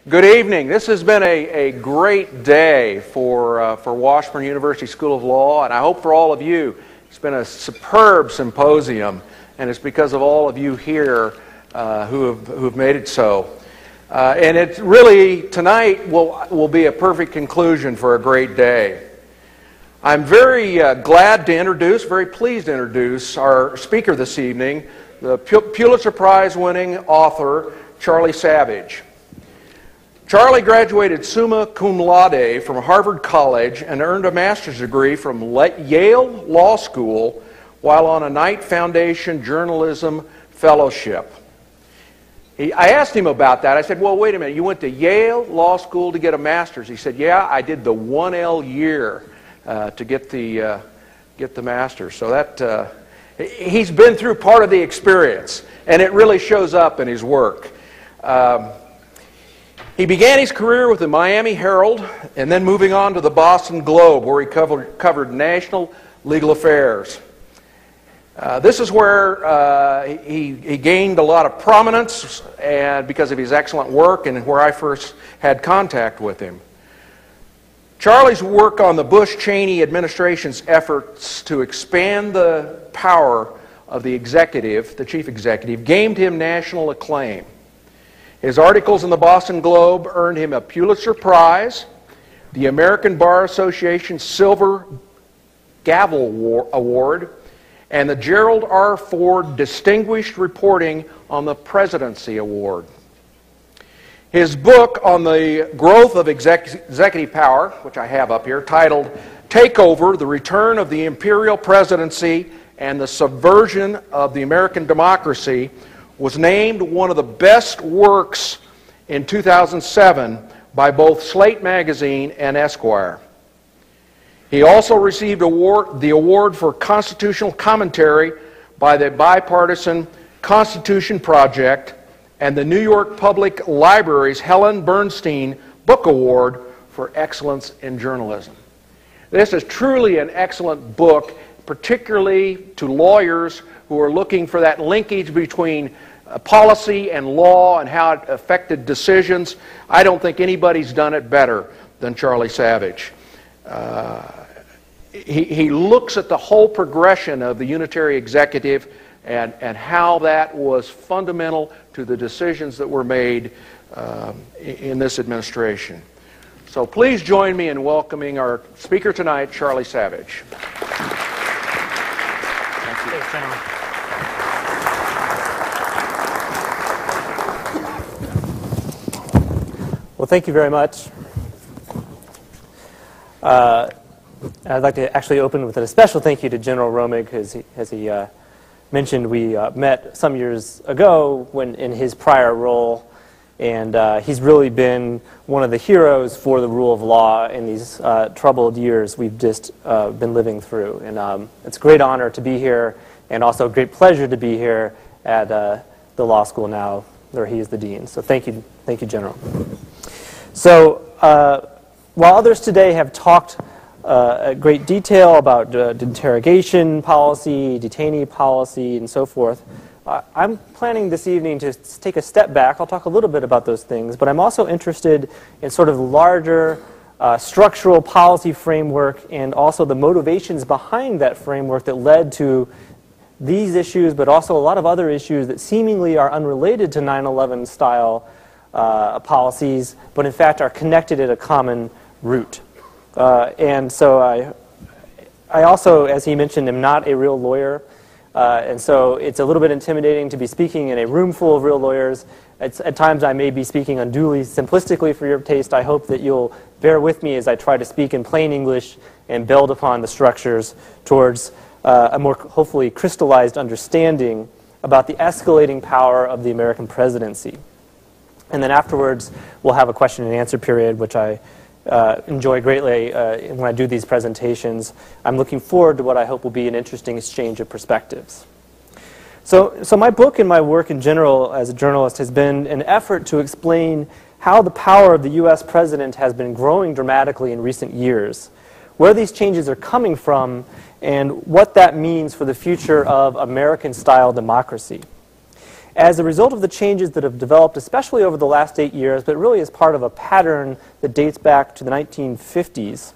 Good evening. This has been a great day for Washburn University School of Law, and I hope for all of you it's been a superb symposium, and it's because of all of you here who have made it so. And it really, tonight will be a perfect conclusion for a great day. I'm very glad to introduce, very pleased to introduce our speaker this evening, the Pulitzer Prize-winning author, Charlie Savage. Charlie graduated summa cum laude from Harvard College and earned a master's degree from Yale Law School while on a Knight Foundation Journalism Fellowship. I asked him about that. I said, well, wait a minute, you went to Yale Law School to get a master's? He said, yeah, I did the 1L year to get the master's. So that he's been through part of the experience, and it really shows up in his work. He began his career with the Miami Herald and then moving on to the Boston Globe, where he covered national legal affairs. This is where he gained a lot of prominence and because of his excellent work, and where I first had contact with him. Charlie's work on the Bush-Cheney administration's efforts to expand the power of the executive, the chief executive, gained him national acclaim. His articles in the Boston Globe earned him a Pulitzer Prize, the American Bar Association Silver Gavel Award, and the Gerald R. Ford Distinguished Reporting on the Presidency Award. His book on the growth of executive power, which I have up here, titled Takeover, The Return of the Imperial Presidency and the Subversion of the American Democracy, was named one of the best works in 2007 by both Slate Magazine and Esquire. He also received the award for constitutional commentary by the bipartisan Constitution Project and the New York Public Library's Helen Bernstein Book Award for excellence in journalism. This is truly an excellent book, particularly to lawyers who are looking for that linkage between policy and law and how it affected decisions. I don't think anybody's done it better than Charlie Savage. He looks at the whole progression of the unitary executive and how that was fundamental to the decisions that were made in this administration. So please join me in welcoming our speaker tonight, Charlie Savage. Thank you. Thanks, gentlemen. Well, thank you very much. I'd like to actually open with a special thank you to General Romig, as he mentioned. We met some years ago when in his prior role, and he's really been one of the heroes for the rule of law in these troubled years we've just been living through. And it's a great honor to be here, and also a great pleasure to be here at the law school now, where he is the dean. So thank you, General. So while others today have talked at great detail about interrogation policy, detainee policy, and so forth, I'm planning this evening to take a step back. I'll talk a little bit about those things, but I'm also interested in sort of larger structural policy framework and also the motivations behind that framework that led to these issues, but also a lot of other issues that seemingly are unrelated to 9/11 style policies, but in fact are connected at a common root. And so I also, as he mentioned, am not a real lawyer, and so it's a little bit intimidating to be speaking in a room full of real lawyers. At times I may be speaking unduly simplistically for your taste. I hope that you'll bear with me as I try to speak in plain English and build upon the structures towards a more hopefully crystallized understanding about the escalating power of the American presidency. And then afterwards, we'll have a question and answer period, which I enjoy greatly when I do these presentations. I'm looking forward to what I hope will be an interesting exchange of perspectives. So my book and my work in general as a journalist has been an effort to explain how the power of the U.S. president has been growing dramatically in recent years, where these changes are coming from, and what that means for the future of American-style democracy. As a result of the changes that have developed, especially over the last 8 years, but really as part of a pattern that dates back to the 1950s,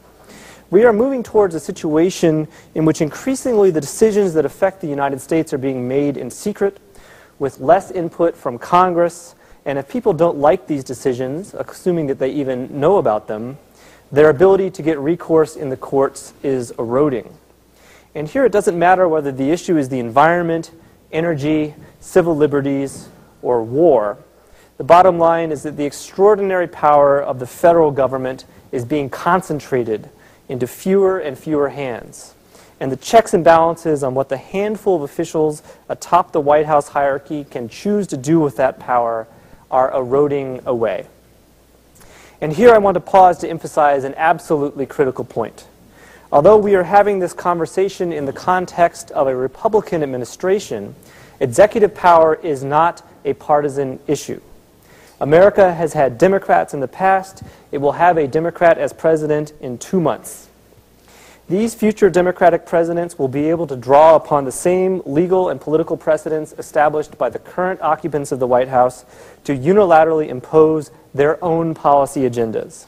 we are moving towards a situation in which increasingly the decisions that affect the United States are being made in secret, with less input from Congress, and if people don't like these decisions, assuming that they even know about them, their ability to get recourse in the courts is eroding. And here it doesn't matter whether the issue is the environment, energy, civil liberties, or war. The bottom line is that the extraordinary power of the federal government is being concentrated into fewer and fewer hands. And the checks and balances on what the handful of officials atop the White House hierarchy can choose to do with that power are eroding away. And here I want to pause to emphasize an absolutely critical point. Although we are having this conversation in the context of a Republican administration, executive power is not a partisan issue. America has had Democrats in the past. It will have a Democrat as president in 2 months. These future Democratic presidents will be able to draw upon the same legal and political precedents established by the current occupants of the White House to unilaterally impose their own policy agendas.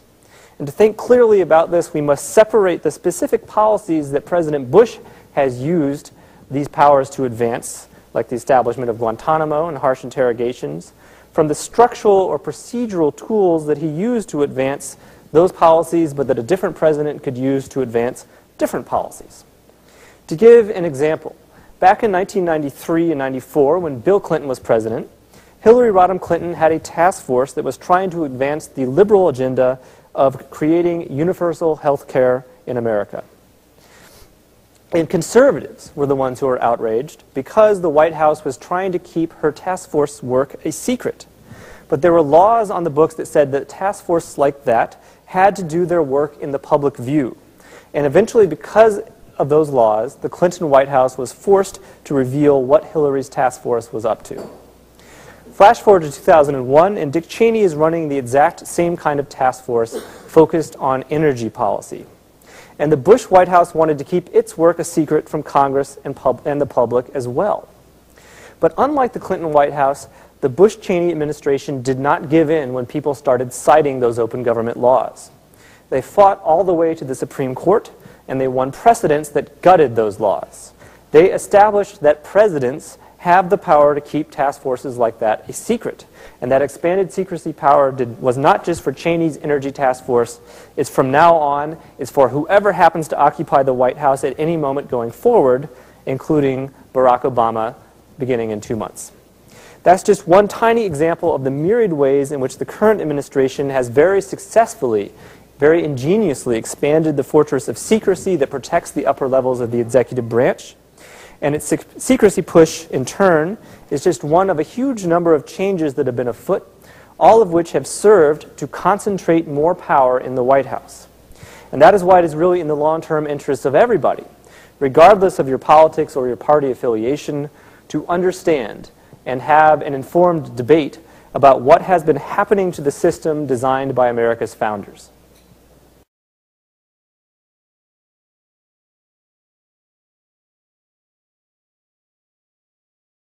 And to think clearly about this, we must separate the specific policies that President Bush has used these powers to advance, like the establishment of Guantanamo and harsh interrogations, from the structural or procedural tools that he used to advance those policies, but that a different president could use to advance different policies. To give an example, back in 1993 and 94, when Bill Clinton was president, Hillary Rodham Clinton had a task force that was trying to advance the liberal agenda of creating universal health care in America. And conservatives were the ones who were outraged because the White House was trying to keep her task force work a secret. But there were laws on the books that said that task forces like that had to do their work in the public view. And eventually, because of those laws, the Clinton White House was forced to reveal what Hillary's task force was up to. Flash forward to 2001, and Dick Cheney is running the exact same kind of task force focused on energy policy. And the Bush White House wanted to keep its work a secret from Congress and the public as well. But unlike the Clinton White House, the Bush-Cheney administration did not give in when people started citing those open government laws. They fought all the way to the Supreme Court, and they won precedents that gutted those laws. They established that presidents have the power to keep task forces like that a secret. And that expanded secrecy power was not just for Cheney's Energy Task Force. It's from now on, it's for whoever happens to occupy the White House at any moment going forward, including Barack Obama, beginning in 2 months. That's just one tiny example of the myriad ways in which the current administration has very successfully, very ingeniously expanded the fortress of secrecy that protects the upper levels of the executive branch. And its secrecy push, in turn, is just one of a huge number of changes that have been afoot, all of which have served to concentrate more power in the White House. And that is why it is really in the long-term interests of everybody, regardless of your politics or your party affiliation, to understand and have an informed debate about what has been happening to the system designed by America's founders.